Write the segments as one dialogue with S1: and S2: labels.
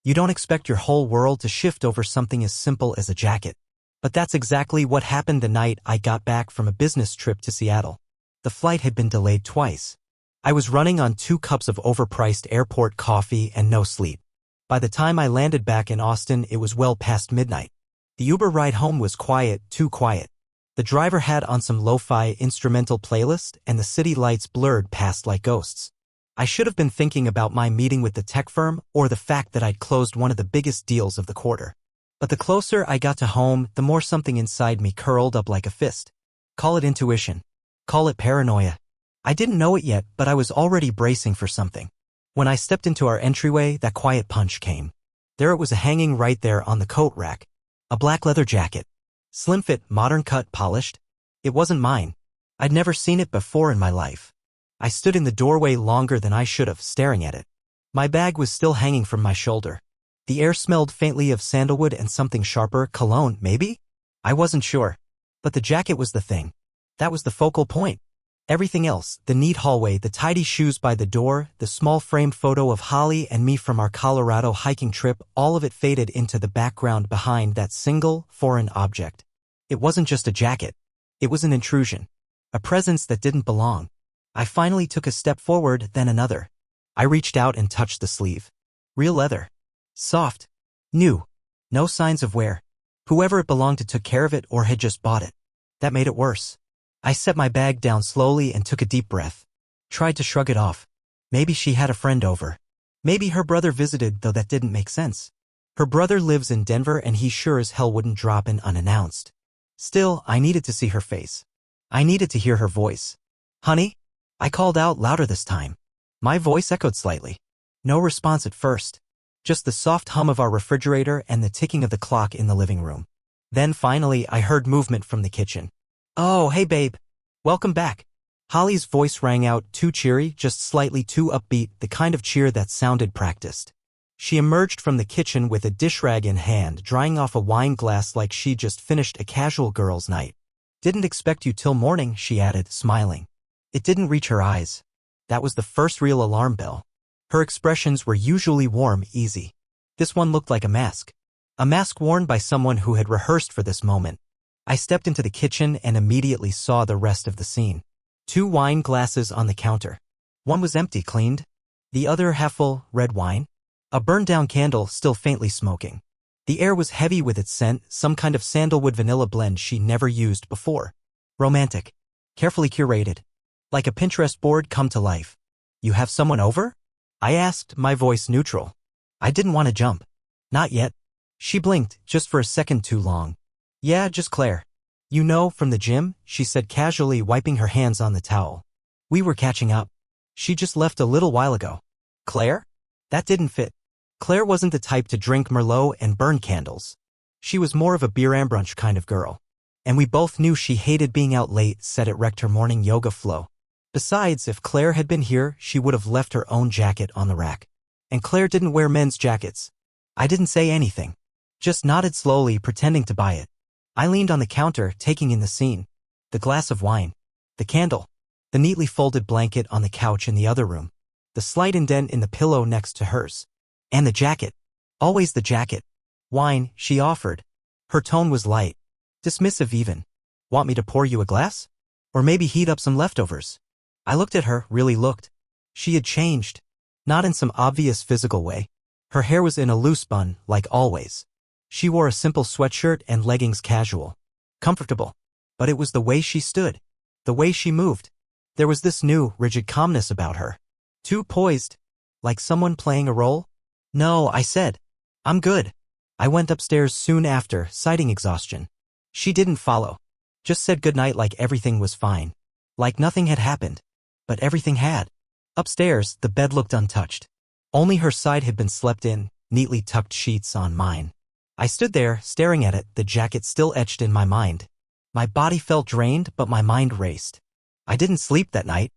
S1: You don't expect your whole world to shift over something as simple as a jacket. But that's exactly what happened the night I got back from a business trip to Seattle. The flight had been delayed twice. I was running on 2 cups of overpriced airport coffee and no sleep. By the time I landed back in Austin, it was well past midnight. The Uber ride home was quiet, too quiet. The driver had on some lo-fi instrumental playlist and the city lights blurred past like ghosts. I should have been thinking about my meeting with the tech firm or the fact that I'd closed one of the biggest deals of the quarter. But the closer I got to home, the more something inside me curled up like a fist. Call it intuition. Call it paranoia. I didn't know it yet, but I was already bracing for something. When I stepped into our entryway, that quiet punch came. There it was, hanging right there on the coat rack. A black leather jacket. Slim fit, modern cut, polished. It wasn't mine. I'd never seen it before in my life. I stood in the doorway longer than I should have, staring at it. My bag was still hanging from my shoulder. The air smelled faintly of sandalwood and something sharper, cologne, maybe? I wasn't sure. But the jacket was the thing. That was the focal point. Everything else, the neat hallway, the tidy shoes by the door, the small framed photo of Holly and me from our Colorado hiking trip, all of it faded into the background behind that single, foreign object. It wasn't just a jacket. It was an intrusion. A presence that didn't belong. I finally took a step forward, then another. I reached out and touched the sleeve. Real leather. Soft. New. No signs of wear. Whoever it belonged to took care of it or had just bought it. That made it worse. I set my bag down slowly and took a deep breath. Tried to shrug it off. Maybe she had a friend over. Maybe her brother visited, though that didn't make sense. Her brother lives in Denver and he sure as hell wouldn't drop in unannounced. Still, I needed to see her face. I needed to hear her voice. Honey? I called out louder this time. My voice echoed slightly. No response at first. Just the soft hum of our refrigerator and the ticking of the clock in the living room. Then finally I heard movement from the kitchen. Oh, hey babe. Welcome back. Holly's voice rang out, too cheery, just slightly too upbeat, the kind of cheer that sounded practiced. She emerged from the kitchen with a dish rag in hand, drying off a wine glass like she'd just finished a casual girls' night. Didn't expect you till morning, she added, smiling. It didn't reach her eyes. That was the first real alarm bell. Her expressions were usually warm, easy. This one looked like a mask. A mask worn by someone who had rehearsed for this moment. I stepped into the kitchen and immediately saw the rest of the scene. 2 wine glasses on the counter. One was empty, cleaned. The other half full, red wine. A burned-down candle still faintly smoking. The air was heavy with its scent, some kind of sandalwood vanilla blend she never used before. Romantic. Carefully curated. Like a Pinterest board come to life. You have someone over? I asked, my voice neutral. I didn't want to jump. Not yet. She blinked, just for a second too long. Yeah, just Claire. You know, from the gym, she said casually, wiping her hands on the towel. We were catching up. She just left a little while ago. Claire? That didn't fit. Claire wasn't the type to drink Merlot and burn candles. She was more of a beer and brunch kind of girl. And we both knew she hated being out late, said it wrecked her morning yoga flow. Besides, if Claire had been here, she would have left her own jacket on the rack. And Claire didn't wear men's jackets. I didn't say anything. Just nodded slowly, pretending to buy it. I leaned on the counter, taking in the scene. The glass of wine. The candle. The neatly folded blanket on the couch in the other room. The slight indent in the pillow next to hers. And the jacket. Always the jacket. Wine, she offered. Her tone was light. Dismissive even. Want me to pour you a glass? Or maybe heat up some leftovers? I looked at her, really looked. She had changed. Not in some obvious physical way. Her hair was in a loose bun, like always. She wore a simple sweatshirt and leggings, casual. Comfortable. But it was the way she stood. The way she moved. There was this new, rigid calmness about her. Too poised. Like someone playing a role? No, I said. I'm good. I went upstairs soon after, citing exhaustion. She didn't follow. Just said goodnight like everything was fine. Like nothing had happened. But everything had. Upstairs, the bed looked untouched. Only her side had been slept in, neatly tucked sheets on mine. I stood there, staring at it, the jacket still etched in my mind. My body felt drained, but my mind raced. I didn't sleep that night.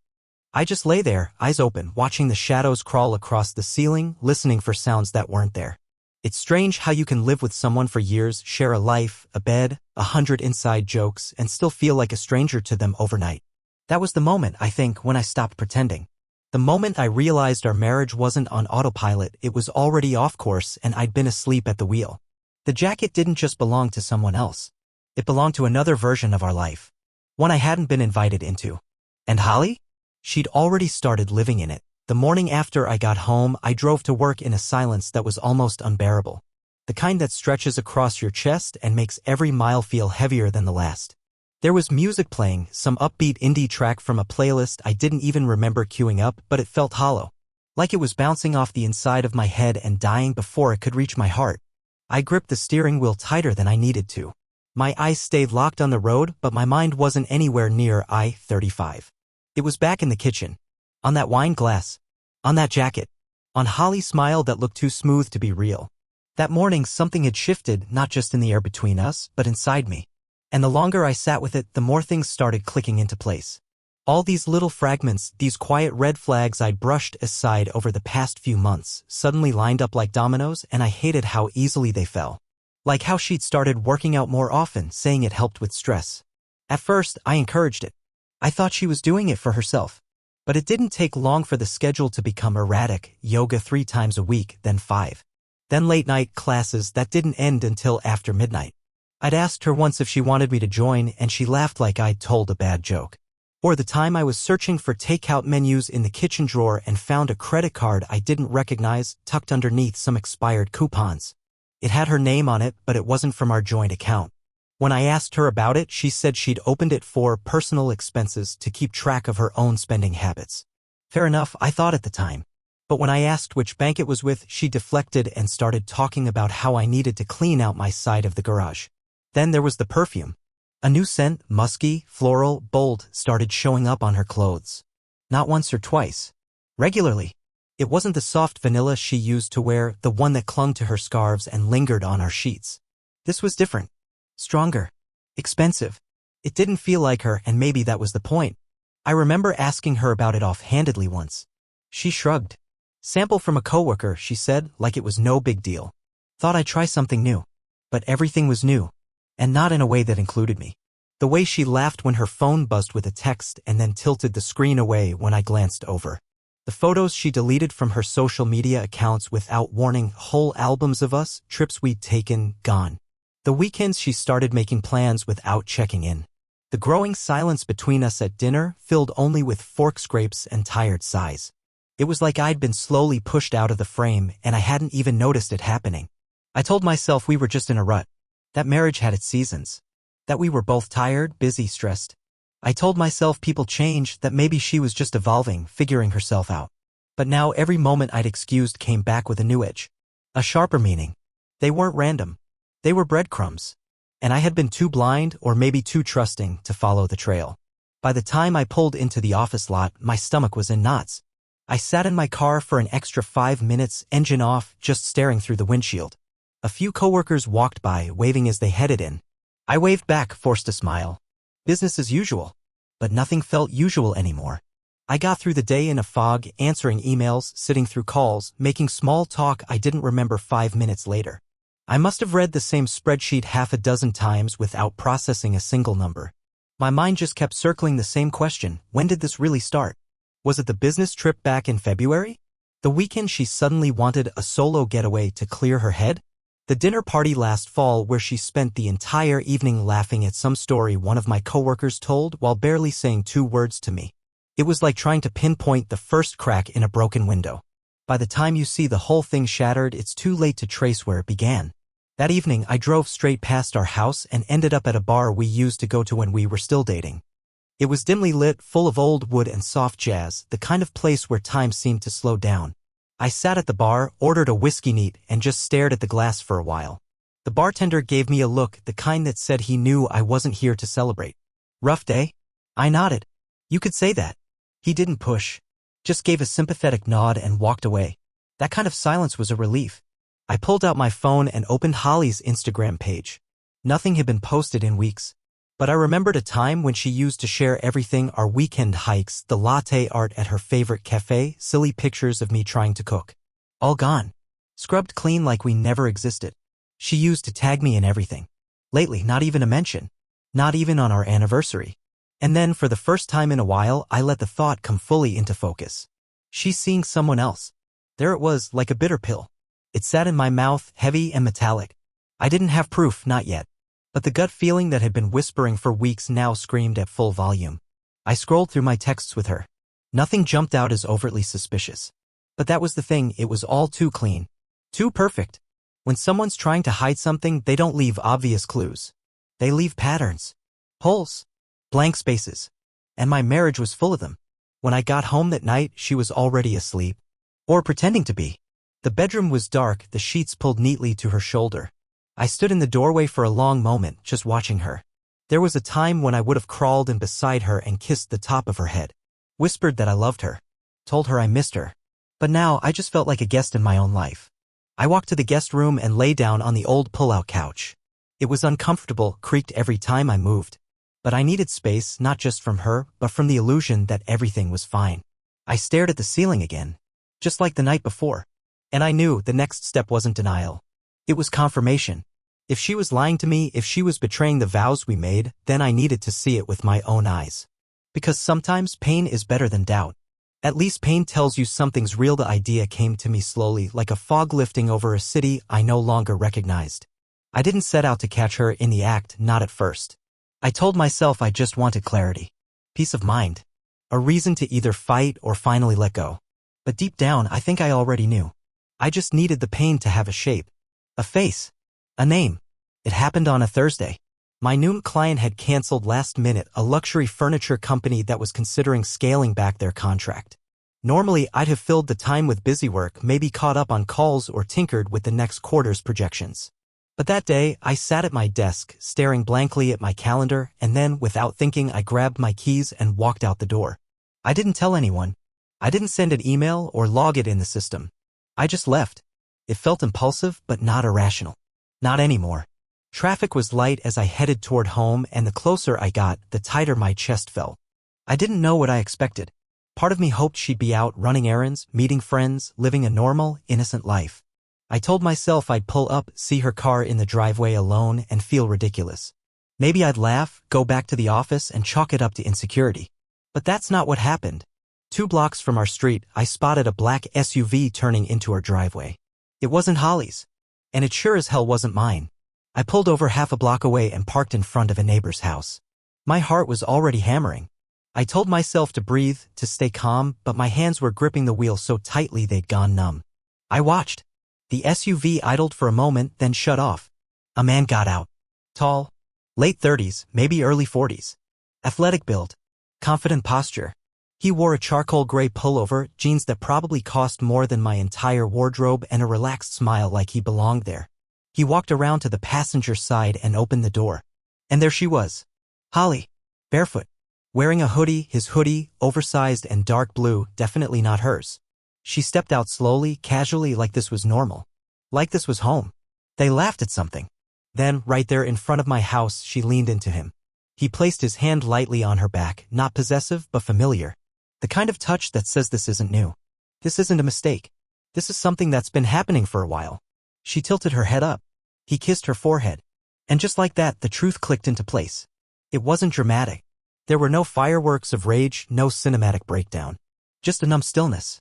S1: I just lay there, eyes open, watching the shadows crawl across the ceiling, listening for sounds that weren't there. It's strange how you can live with someone for years, share a life, a bed, 100 inside jokes, and still feel like a stranger to them overnight. That was the moment, I think, when I stopped pretending. The moment I realized our marriage wasn't on autopilot, it was already off course and I'd been asleep at the wheel. The jacket didn't just belong to someone else. It belonged to another version of our life. One I hadn't been invited into. And Holly? She'd already started living in it. The morning after I got home, I drove to work in a silence that was almost unbearable. The kind that stretches across your chest and makes every mile feel heavier than the last. There was music playing, some upbeat indie track from a playlist I didn't even remember queuing up, but it felt hollow. Like it was bouncing off the inside of my head and dying before it could reach my heart. I gripped the steering wheel tighter than I needed to. My eyes stayed locked on the road, but my mind wasn't anywhere near I-35. It was back in the kitchen. On that wine glass. On that jacket. On Holly's smile that looked too smooth to be real. That morning something had shifted, not just in the air between us, but inside me. And the longer I sat with it, the more things started clicking into place. All these little fragments, these quiet red flags I'd brushed aside over the past few months, suddenly lined up like dominoes, and I hated how easily they fell. Like how she'd started working out more often, saying it helped with stress. At first, I encouraged it. I thought she was doing it for herself. But it didn't take long for the schedule to become erratic, yoga 3 times a week, then 5. Then late-night classes that didn't end until after midnight. I'd asked her once if she wanted me to join, and she laughed like I'd told a bad joke. Or the time I was searching for takeout menus in the kitchen drawer and found a credit card I didn't recognize tucked underneath some expired coupons. It had her name on it, but it wasn't from our joint account. When I asked her about it, she said she'd opened it for personal expenses to keep track of her own spending habits. Fair enough, I thought at the time. But when I asked which bank it was with, she deflected and started talking about how I needed to clean out my side of the garage. Then there was the perfume. A new scent, musky, floral, bold, started showing up on her clothes. Not once or twice. Regularly. It wasn't the soft vanilla she used to wear, the one that clung to her scarves and lingered on our sheets. This was different. Stronger. Expensive. It didn't feel like her, and maybe that was the point. I remember asking her about it offhandedly once. She shrugged. Sample from a coworker, she said, like it was no big deal. Thought I'd try something new. But everything was new. And not in a way that included me. The way she laughed when her phone buzzed with a text and then tilted the screen away when I glanced over. The photos she deleted from her social media accounts without warning, whole albums of us, trips we'd taken, gone. The weekends she started making plans without checking in. The growing silence between us at dinner, filled only with fork scrapes and tired sighs. It was like I'd been slowly pushed out of the frame and I hadn't even noticed it happening. I told myself we were just in a rut. That marriage had its seasons. That we were both tired, busy, stressed. I told myself people change, that maybe she was just evolving, figuring herself out. But now every moment I'd excused came back with a new edge. A sharper meaning. They weren't random. They were breadcrumbs. And I had been too blind, or maybe too trusting, to follow the trail. By the time I pulled into the office lot, my stomach was in knots. I sat in my car for an extra 5 minutes, engine off, just staring through the windshield. A few coworkers walked by, waving as they headed in. I waved back, forced a smile. Business as usual. But nothing felt usual anymore. I got through the day in a fog, answering emails, sitting through calls, making small talk I didn't remember 5 minutes later. I must have read the same spreadsheet half a dozen times without processing a single number. My mind just kept circling the same question: when did this really start? Was it the business trip back in February? The weekend she suddenly wanted a solo getaway to clear her head? The dinner party last fall where she spent the entire evening laughing at some story one of my coworkers told while barely saying 2 words to me. It was like trying to pinpoint the first crack in a broken window. By the time you see the whole thing shattered, it's too late to trace where it began. That evening, I drove straight past our house and ended up at a bar we used to go to when we were still dating. It was dimly lit, full of old wood and soft jazz, the kind of place where time seemed to slow down. I sat at the bar, ordered a whiskey neat, and just stared at the glass for a while. The bartender gave me a look, the kind that said he knew I wasn't here to celebrate. Rough day? I nodded. You could say that. He didn't push. Just gave a sympathetic nod and walked away. That kind of silence was a relief. I pulled out my phone and opened Holly's Instagram page. Nothing had been posted in weeks. But I remembered a time when she used to share everything: our weekend hikes, the latte art at her favorite cafe, silly pictures of me trying to cook. All gone. Scrubbed clean like we never existed. She used to tag me in everything. Lately, not even a mention. Not even on our anniversary. And then, for the first time in a while, I let the thought come fully into focus. She's seeing someone else. There it was, like a bitter pill. It sat in my mouth, heavy and metallic. I didn't have proof, not yet. But the gut feeling that had been whispering for weeks now screamed at full volume. I scrolled through my texts with her. Nothing jumped out as overtly suspicious. But that was the thing, it was all too clean. Too perfect. When someone's trying to hide something, they don't leave obvious clues. They leave patterns. Holes. Blank spaces. And my marriage was full of them. When I got home that night, she was already asleep. Or pretending to be. The bedroom was dark, the sheets pulled neatly to her shoulder. I stood in the doorway for a long moment, just watching her. There was a time when I would have crawled in beside her and kissed the top of her head. Whispered that I loved her. Told her I missed her. But now I just felt like a guest in my own life. I walked to the guest room and lay down on the old pull-out couch. It was uncomfortable, creaked every time I moved. But I needed space, not just from her, but from the illusion that everything was fine. I stared at the ceiling again. Just like the night before. And I knew the next step wasn't denial. It was confirmation. If she was lying to me, if she was betraying the vows we made, then I needed to see it with my own eyes. Because sometimes pain is better than doubt. At least pain tells you something's real. The idea came to me slowly, like a fog lifting over a city I no longer recognized. I didn't set out to catch her in the act, not at first. I told myself I just wanted clarity. Peace of mind. A reason to either fight or finally let go. But deep down, I think I already knew. I just needed the pain to have a shape. A face. A name. It happened on a Thursday. My new client had canceled last minute, a luxury furniture company that was considering scaling back their contract. Normally, I'd have filled the time with busy work, maybe caught up on calls or tinkered with the next quarter's projections. But that day, I sat at my desk, staring blankly at my calendar, and then, without thinking, I grabbed my keys and walked out the door. I didn't tell anyone. I didn't send an email or log it in the system. I just left. It felt impulsive, but not irrational. Not anymore. Traffic was light as I headed toward home, and the closer I got, the tighter my chest felt. I didn't know what I expected. Part of me hoped she'd be out running errands, meeting friends, living a normal, innocent life. I told myself I'd pull up, see her car in the driveway alone, and feel ridiculous. Maybe I'd laugh, go back to the office, and chalk it up to insecurity. But that's not what happened. 2 blocks from our street, I spotted a black SUV turning into our driveway. It wasn't Holly's. And it sure as hell wasn't mine. I pulled over half a block away and parked in front of a neighbor's house. My heart was already hammering. I told myself to breathe, to stay calm, but my hands were gripping the wheel so tightly they'd gone numb. I watched. The SUV idled for a moment, then shut off. A man got out. Tall. Late 30s, maybe early 40s. Athletic build. Confident posture. He wore a charcoal gray pullover, jeans that probably cost more than my entire wardrobe, and a relaxed smile like he belonged there. He walked around to the passenger side and opened the door. And there she was. Holly. Barefoot. Wearing a hoodie, his hoodie, oversized and dark blue, definitely not hers. She stepped out slowly, casually, like this was normal. Like this was home. They laughed at something. Then, right there in front of my house, she leaned into him. He placed his hand lightly on her back, not possessive, but familiar. The kind of touch that says this isn't new. This isn't a mistake. This is something that's been happening for a while. She tilted her head up. He kissed her forehead. And just like that, the truth clicked into place. It wasn't dramatic. There were no fireworks of rage, no cinematic breakdown. Just a numb stillness.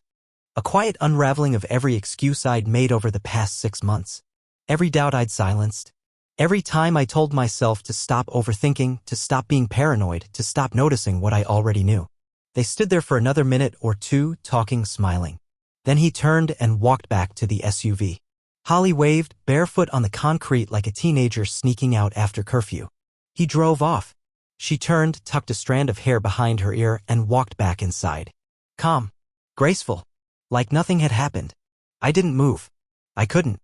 S1: A quiet unraveling of every excuse I'd made over the past 6 months. Every doubt I'd silenced. Every time I told myself to stop overthinking, to stop being paranoid, to stop noticing what I already knew. They stood there for another minute or two, talking, smiling. Then he turned and walked back to the SUV. Holly waved, barefoot on the concrete like a teenager sneaking out after curfew. He drove off. She turned, tucked a strand of hair behind her ear, and walked back inside. Calm. Graceful. Like nothing had happened. I didn't move. I couldn't.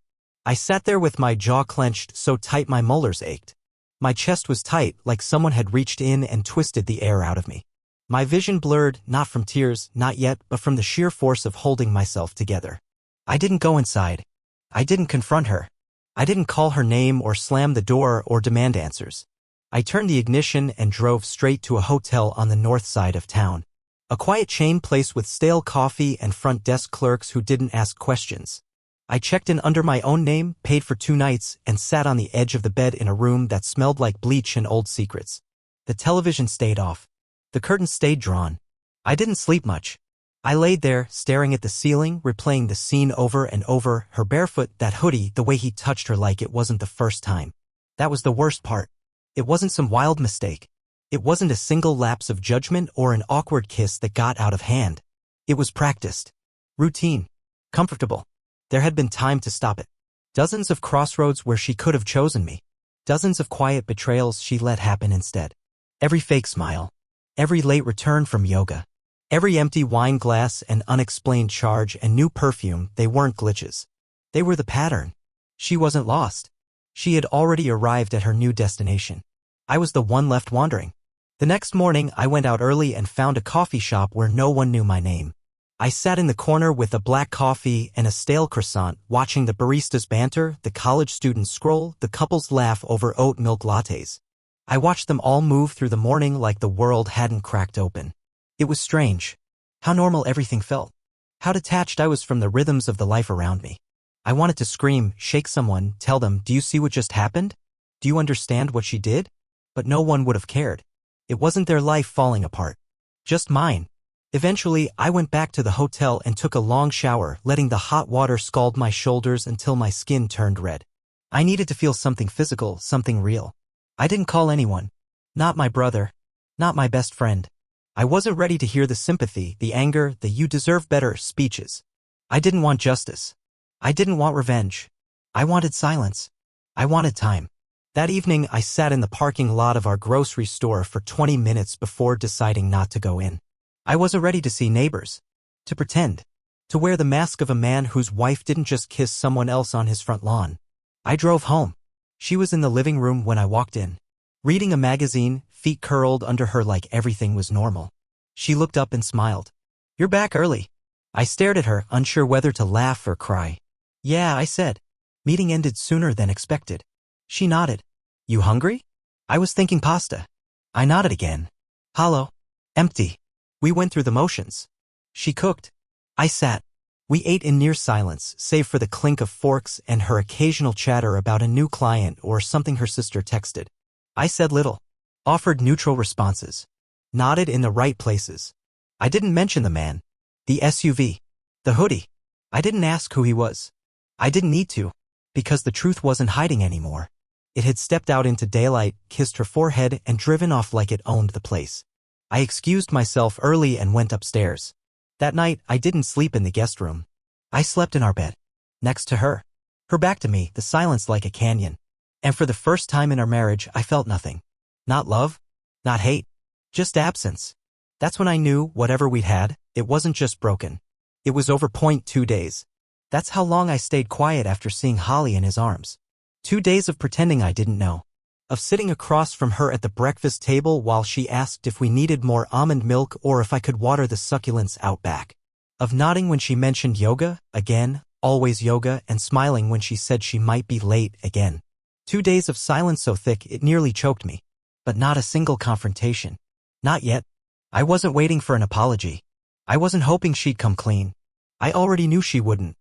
S1: I sat there with my jaw clenched so tight my molars ached. My chest was tight, like someone had reached in and twisted the air out of me. My vision blurred, not from tears, not yet, but from the sheer force of holding myself together. I didn't go inside. I didn't confront her. I didn't call her name or slam the door or demand answers. I turned the ignition and drove straight to a hotel on the north side of town. A quiet chain place with stale coffee and front desk clerks who didn't ask questions. I checked in under my own name, paid for 2 nights, and sat on the edge of the bed in a room that smelled like bleach and old secrets. The television stayed off. The curtains stayed drawn. I didn't sleep much. I laid there, staring at the ceiling, replaying the scene over and over, her barefoot, that hoodie, the way he touched her like it wasn't the first time. That was the worst part. It wasn't some wild mistake. It wasn't a single lapse of judgment or an awkward kiss that got out of hand. It was practiced. Routine. Comfortable. There had been time to stop it. Dozens of crossroads where she could have chosen me. Dozens of quiet betrayals she let happen instead. Every fake smile. Every late return from yoga. Every empty wine glass and unexplained charge and new perfume, they weren't glitches. They were the pattern. She wasn't lost. She had already arrived at her new destination. I was the one left wandering. The next morning, I went out early and found a coffee shop where no one knew my name. I sat in the corner with a black coffee and a stale croissant, watching the baristas banter, the college students scroll, the couples laugh over oat milk lattes. I watched them all move through the morning like the world hadn't cracked open. It was strange. How normal everything felt. How detached I was from the rhythms of the life around me. I wanted to scream, shake someone, tell them, "Do you see what just happened? Do you understand what she did?" But no one would have cared. It wasn't their life falling apart. Just mine. Eventually, I went back to the hotel and took a long shower, letting the hot water scald my shoulders until my skin turned red. I needed to feel something physical, something real. I didn't call anyone. Not my brother. Not my best friend. I wasn't ready to hear the sympathy, the anger, the "you deserve better" speeches. I didn't want justice. I didn't want revenge. I wanted silence. I wanted time. That evening, I sat in the parking lot of our grocery store for 20 minutes before deciding not to go in. I wasn't ready to see neighbors. To pretend. To wear the mask of a man whose wife didn't just kiss someone else on his front lawn. I drove home. She was in the living room when I walked in. Reading a magazine, feet curled under her like everything was normal. She looked up and smiled. "You're back early." I stared at her, unsure whether to laugh or cry. "Yeah," I said. "Meeting ended sooner than expected." She nodded. "You hungry?" I was thinking pasta. I nodded again. "Hollow. Empty." We went through the motions. She cooked. I sat. We ate in near silence, save for the clink of forks and her occasional chatter about a new client or something her sister texted. I said little. Offered neutral responses. Nodded in the right places. I didn't mention the man. The SUV. The hoodie. I didn't ask who he was. I didn't need to, because the truth wasn't hiding anymore. It had stepped out into daylight, kissed her forehead, and driven off like it owned the place. I excused myself early and went upstairs. That night, I didn't sleep in the guest room. I slept in our bed. Next to her. Her back to me, the silence like a canyon. And for the first time in our marriage, I felt nothing. Not love. Not hate. Just absence. That's when I knew, whatever we'd had, it wasn't just broken. It was over 2 days. That's how long I stayed quiet after seeing Holly in his arms. 2 days of pretending I didn't know. Of sitting across from her at the breakfast table while she asked if we needed more almond milk or if I could water the succulents out back. Of nodding when she mentioned yoga, again, always yoga, and smiling when she said she might be late, again. 2 days of silence so thick it nearly choked me. But not a single confrontation. Not yet. I wasn't waiting for an apology. I wasn't hoping she'd come clean. I already knew she wouldn't.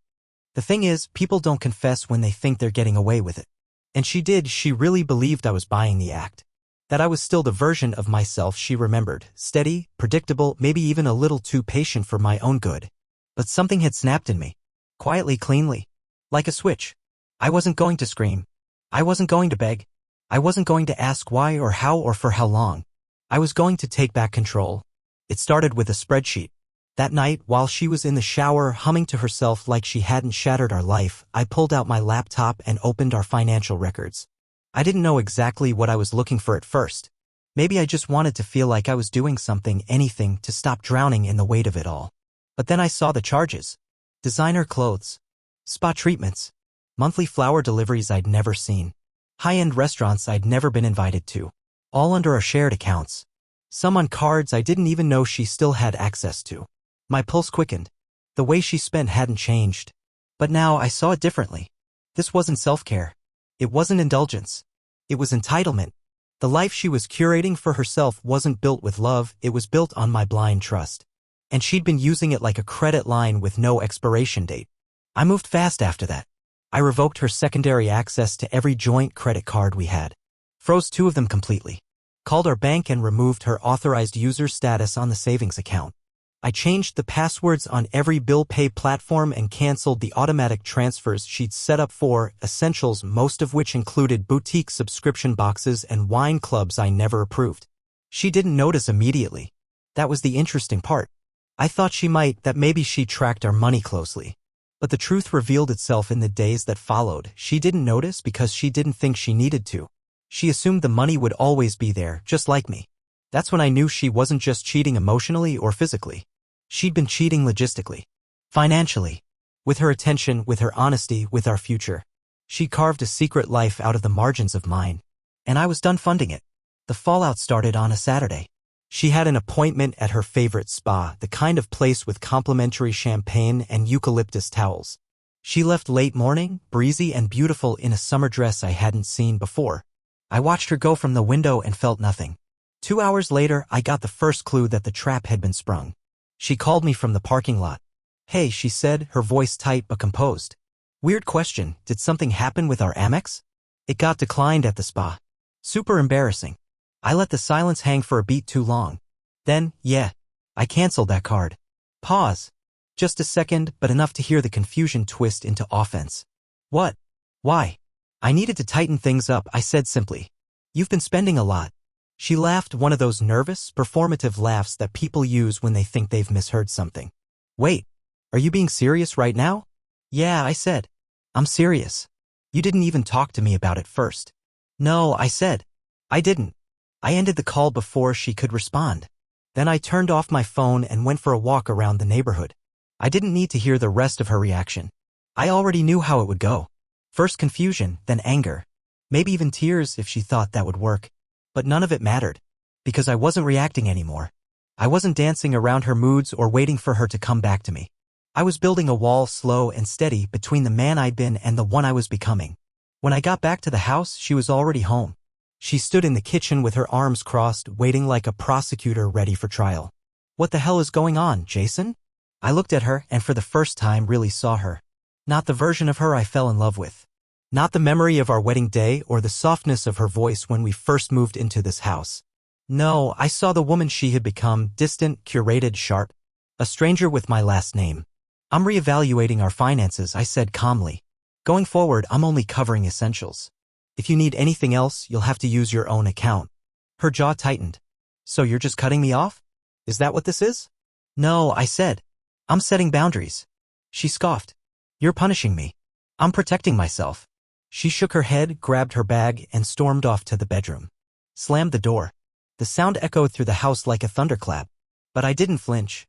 S1: The thing is, people don't confess when they think they're getting away with it. And she did. She really believed I was buying the act. That I was still the version of myself she remembered, steady, predictable, maybe even a little too patient for my own good. But something had snapped in me. Quietly, cleanly. Like a switch. I wasn't going to scream. I wasn't going to beg. I wasn't going to ask why or how or for how long. I was going to take back control. It started with a spreadsheet. That night, while she was in the shower humming to herself like she hadn't shattered our life, I pulled out my laptop and opened our financial records. I didn't know exactly what I was looking for at first. Maybe I just wanted to feel like I was doing something, anything, to stop drowning in the weight of it all. But then I saw the charges. Designer clothes. Spa treatments. Monthly flower deliveries I'd never seen. High-end restaurants I'd never been invited to. All under our shared accounts. Some on cards I didn't even know she still had access to. My pulse quickened. The way she spent hadn't changed. But now I saw it differently. This wasn't self-care. It wasn't indulgence. It was entitlement. The life she was curating for herself wasn't built with love, it was built on my blind trust. And she'd been using it like a credit line with no expiration date. I moved fast after that. I revoked her secondary access to every joint credit card we had. Froze 2 of them completely. Called our bank and removed her authorized user status on the savings account. I changed the passwords on every bill pay platform and canceled the automatic transfers she'd set up for essentials, most of which included boutique subscription boxes and wine clubs I never approved. She didn't notice immediately. That was the interesting part. I thought she might, that maybe she tracked our money closely. But the truth revealed itself in the days that followed. She didn't notice because she didn't think she needed to. She assumed the money would always be there, just like me. That's when I knew she wasn't just cheating emotionally or physically. She'd been cheating logistically. Financially. With her attention, with her honesty, with our future. She carved a secret life out of the margins of mine. And I was done funding it. The fallout started on a Saturday. She had an appointment at her favorite spa, the kind of place with complimentary champagne and eucalyptus towels. She left late morning, breezy and beautiful in a summer dress I hadn't seen before. I watched her go from the window and felt nothing. 2 hours later, I got the first clue that the trap had been sprung. She called me from the parking lot. "Hey," she said, her voice tight but composed. "Weird question, did something happen with our Amex?" "It got declined at the spa." Super embarrassing. I let the silence hang for a beat too long. Then, yeah, I canceled that card. Pause. Just a second, but enough to hear the confusion twist into offense. "What? Why?" "I needed to tighten things up," I said simply. "You've been spending a lot." She laughed, one of those nervous, performative laughs that people use when they think they've misheard something. "Wait, are you being serious right now?" "Yeah," I said. "I'm serious. You didn't even talk to me about it first." "No," I said. "I didn't." I ended the call before she could respond. Then I turned off my phone and went for a walk around the neighborhood. I didn't need to hear the rest of her reaction. I already knew how it would go. First confusion, then anger. Maybe even tears if she thought that would work. But none of it mattered. Because I wasn't reacting anymore. I wasn't dancing around her moods or waiting for her to come back to me. I was building a wall slow and steady between the man I'd been and the one I was becoming. When I got back to the house, she was already home. She stood in the kitchen with her arms crossed, waiting like a prosecutor ready for trial. "What the hell is going on, Jason?" I looked at her and for the first time really saw her. Not the version of her I fell in love with. Not the memory of our wedding day or the softness of her voice when we first moved into this house. No, I saw the woman she had become, distant, curated, sharp. A stranger with my last name. "I'm reevaluating our finances," I said calmly. "Going forward, I'm only covering essentials. If you need anything else, you'll have to use your own account." Her jaw tightened. "So you're just cutting me off? Is that what this is?" "No," I said. "I'm setting boundaries." She scoffed. "You're punishing me." "I'm protecting myself." She shook her head, grabbed her bag, and stormed off to the bedroom. Slammed the door. The sound echoed through the house like a thunderclap. But I didn't flinch.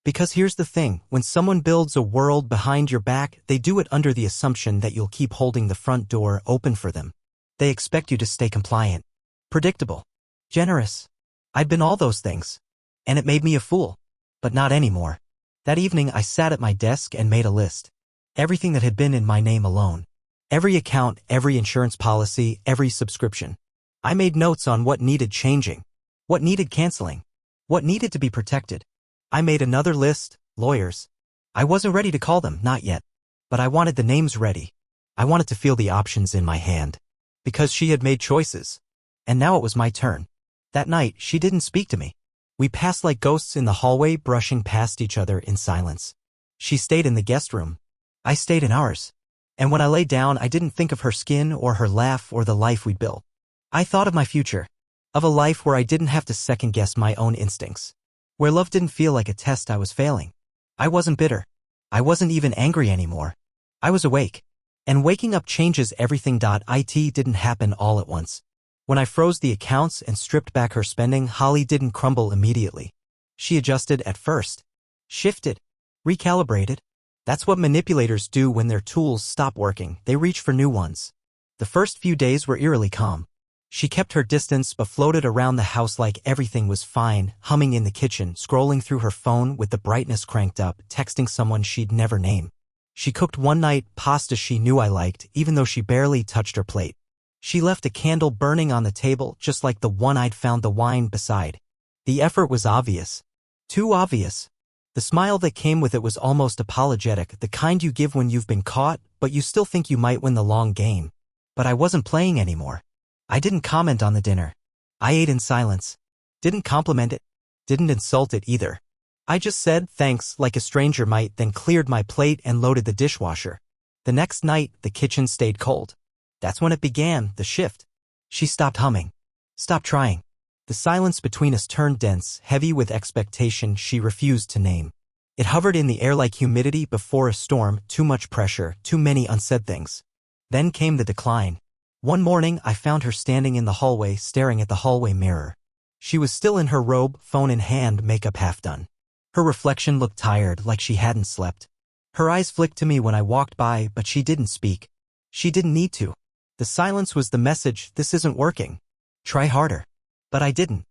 S1: Because here's the thing, when someone builds a world behind your back, they do it under the assumption that you'll keep holding the front door open for them. They expect you to stay compliant, predictable, generous. I'd been all those things. And it made me a fool. But not anymore. That evening I sat at my desk and made a list. Everything that had been in my name alone. Every account, every insurance policy, every subscription. I made notes on what needed changing. What needed canceling. What needed to be protected. I made another list, lawyers. I wasn't ready to call them, not yet. But I wanted the names ready. I wanted to feel the options in my hand. Because she had made choices. And now it was my turn. That night, she didn't speak to me. We passed like ghosts in the hallway, brushing past each other in silence. She stayed in the guest room. I stayed in ours. And when I lay down, I didn't think of her skin or her laugh or the life we'd built. I thought of my future. Of a life where I didn't have to second-guess my own instincts. Where love didn't feel like a test I was failing. I wasn't bitter. I wasn't even angry anymore. I was awake. And waking up changes everything. It didn't happen all at once. When I froze the accounts and stripped back her spending, Holly didn't crumble immediately. She adjusted at first. Shifted. Recalibrated. That's what manipulators do when their tools stop working. They reach for new ones. The first few days were eerily calm. She kept her distance but floated around the house like everything was fine, humming in the kitchen, scrolling through her phone with the brightness cranked up, texting someone she'd never name. She cooked one night pasta she knew I liked, even though she barely touched her plate. She left a candle burning on the table, just like the one I'd found the wine beside. The effort was obvious. Too obvious. The smile that came with it was almost apologetic, the kind you give when you've been caught, but you still think you might win the long game. But I wasn't playing anymore. I didn't comment on the dinner. I ate in silence. Didn't compliment it. Didn't insult it either. I just said thanks like a stranger might, then cleared my plate and loaded the dishwasher. The next night, the kitchen stayed cold. That's when it began, the shift. She stopped humming. Stopped trying. The silence between us turned dense, heavy with expectation she refused to name. It hovered in the air like humidity before a storm, too much pressure, too many unsaid things. Then came the decline. One morning, I found her standing in the hallway, staring at the hallway mirror. She was still in her robe, phone in hand, makeup half done. Her reflection looked tired, like she hadn't slept. Her eyes flicked to me when I walked by, but she didn't speak. She didn't need to. The silence was the message, this isn't working. Try harder. But I didn't.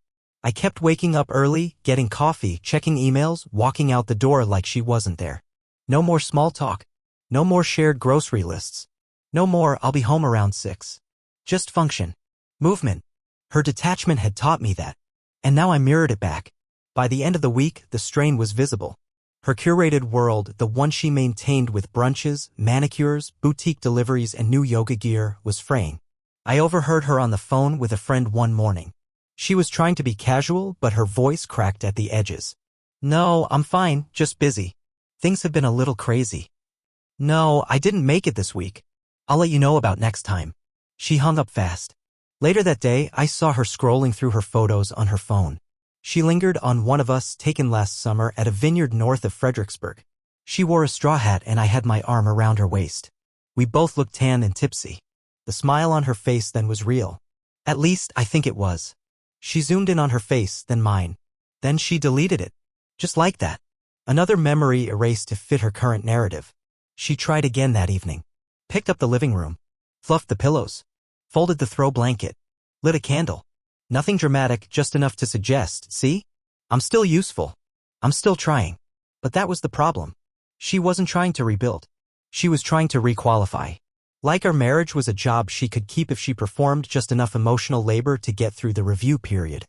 S1: I kept waking up early, getting coffee, checking emails, walking out the door like she wasn't there. No more small talk. No more shared grocery lists. No more, I'll be home around 6. Just function. Movement. Her detachment had taught me that. And now I mirrored it back. By the end of the week, the strain was visible. Her curated world, the one she maintained with brunches, manicures, boutique deliveries, and new yoga gear, was fraying. I overheard her on the phone with a friend one morning. She was trying to be casual, but her voice cracked at the edges. No, I'm fine, just busy. Things have been a little crazy. No, I didn't make it this week. I'll let you know about next time. She hung up fast. Later that day, I saw her scrolling through her photos on her phone. She lingered on one of us taken last summer at a vineyard north of Fredericksburg. She wore a straw hat and I had my arm around her waist. We both looked tan and tipsy. The smile on her face then was real. At least, I think it was. She zoomed in on her face, then mine. Then she deleted it. Just like that. Another memory erased to fit her current narrative. She tried again that evening. Picked up the living room. Fluffed the pillows. Folded the throw blanket. Lit a candle. Nothing dramatic, just enough to suggest, see? I'm still useful. I'm still trying. But that was the problem. She wasn't trying to rebuild. She was trying to requalify. Like our marriage was a job she could keep if she performed just enough emotional labor to get through the review period.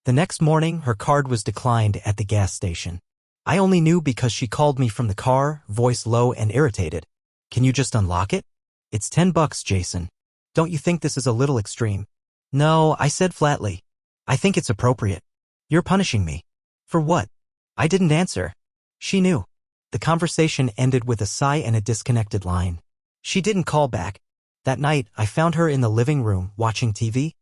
S1: The next morning, her card was declined at the gas station. I only knew because she called me from the car, voice low and irritated. Can you just unlock it? It's $10, Jason. Don't you think this is a little extreme? No, I said flatly. I think it's appropriate. You're punishing me. For what? I didn't answer. She knew. The conversation ended with a sigh and a disconnected line. She didn't call back. That night, I found her in the living room, watching TV.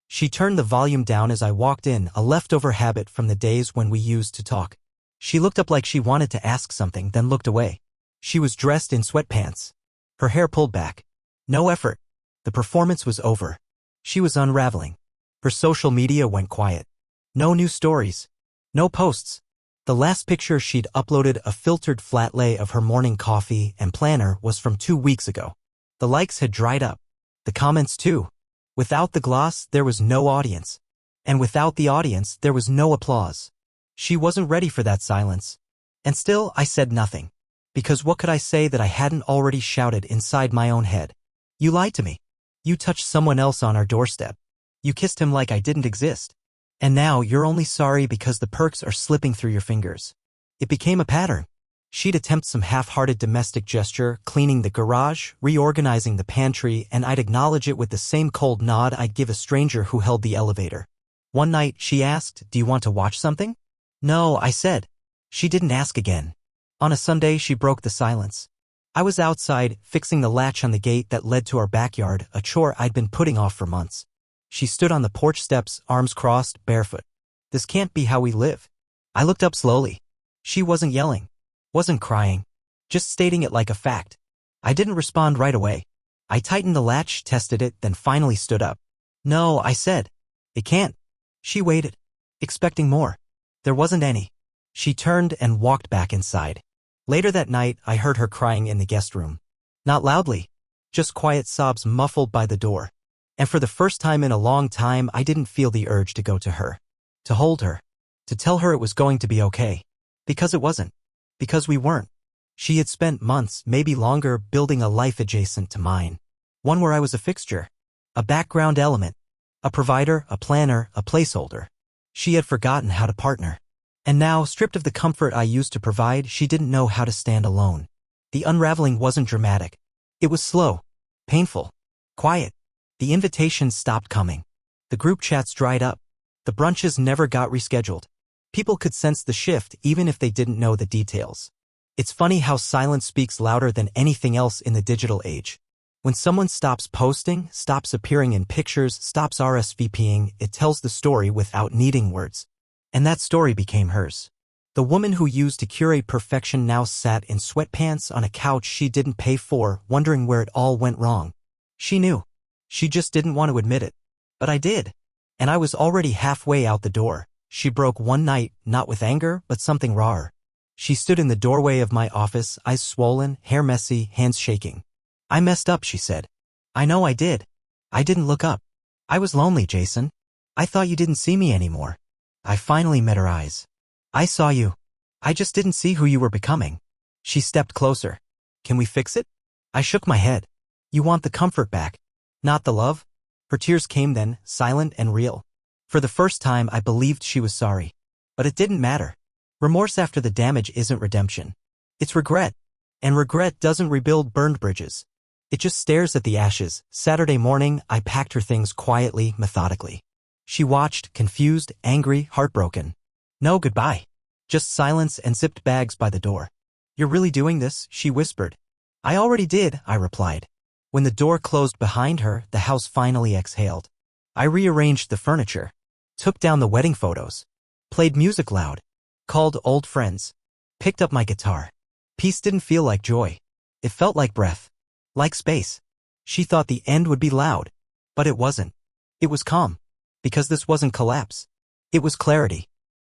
S1: She turned the volume down as I walked in, a leftover habit from the days when we used to talk. She looked up like she wanted to ask something, then looked away. She was dressed in sweatpants. Her hair pulled back. No effort. The performance was over. She was unraveling. Her social media went quiet. No new stories. No posts. The last picture she'd uploaded, a filtered flat lay of her morning coffee and planner, was from 2 weeks ago. The likes had dried up. The comments too. Without the gloss, there was no audience. And without the audience, there was no applause. She wasn't ready for that silence. And still, I said nothing. Because what could I say that I hadn't already shouted inside my own head? You lied to me. You touched someone else on our doorstep. You kissed him like I didn't exist. And now you're only sorry because the perks are slipping through your fingers. It became a pattern. She'd attempt some half-hearted domestic gesture, cleaning the garage, reorganizing the pantry, and I'd acknowledge it with the same cold nod I'd give a stranger who held the elevator. One night, she asked, "Do you want to watch something?" No, I said. She didn't ask again. On a Sunday, she broke the silence. I was outside, fixing the latch on the gate that led to our backyard, a chore I'd been putting off for months. She stood on the porch steps, arms crossed, barefoot. This can't be how we live. I looked up slowly. She wasn't yelling. Wasn't crying. Just stating it like a fact. I didn't respond right away. I tightened the latch, tested it, then finally stood up. No, I said. It can't. She waited. Expecting more. There wasn't any. She turned and walked back inside. Later that night, I heard her crying in the guest room. Not loudly. Just quiet sobs muffled by the door. And for the first time in a long time, I didn't feel the urge to go to her. To hold her. To tell her it was going to be okay. Because it wasn't. Because we weren't. She had spent months, maybe longer, building a life adjacent to mine. One where I was a fixture. A background element. A provider, a planner, a placeholder. She had forgotten how to partner. And now, stripped of the comfort I used to provide, she didn't know how to stand alone. The unraveling wasn't dramatic. It was slow. Painful. Quiet. The invitations stopped coming. The group chats dried up. The brunches never got rescheduled. People could sense the shift even if they didn't know the details. It's funny how silence speaks louder than anything else in the digital age. When someone stops posting, stops appearing in pictures, stops RSVPing, it tells the story without needing words. And that story became hers. The woman who used to curate perfection now sat in sweatpants on a couch she didn't pay for, wondering where it all went wrong. She knew. She just didn't want to admit it. But I did. And I was already halfway out the door. She broke one night, not with anger, but something rawer. She stood in the doorway of my office, eyes swollen, hair messy, hands shaking. I messed up, she said. I know I did. I didn't look up. I was lonely, Jason. I thought you didn't see me anymore. I finally met her eyes. I saw you. I just didn't see who you were becoming. She stepped closer. Can we fix it? I shook my head. You want the comfort back, not the love? Her tears came then, silent and real. For the first time, I believed she was sorry. But it didn't matter. Remorse after the damage isn't redemption. It's regret. And regret doesn't rebuild burned bridges. It just stares at the ashes. Saturday morning, I packed her things quietly, methodically. She watched, confused, angry, heartbroken. No goodbye. Just silence and zipped bags by the door. You're really doing this? She whispered. I already did, I replied. When the door closed behind her, the house finally exhaled. I rearranged the furniture, took down the wedding photos, played music loud, called old friends, picked up my guitar. Peace didn't feel like joy. It felt like breath, like space. She thought the end would be loud, but it wasn't. It was calm, because this wasn't collapse. It was clarity.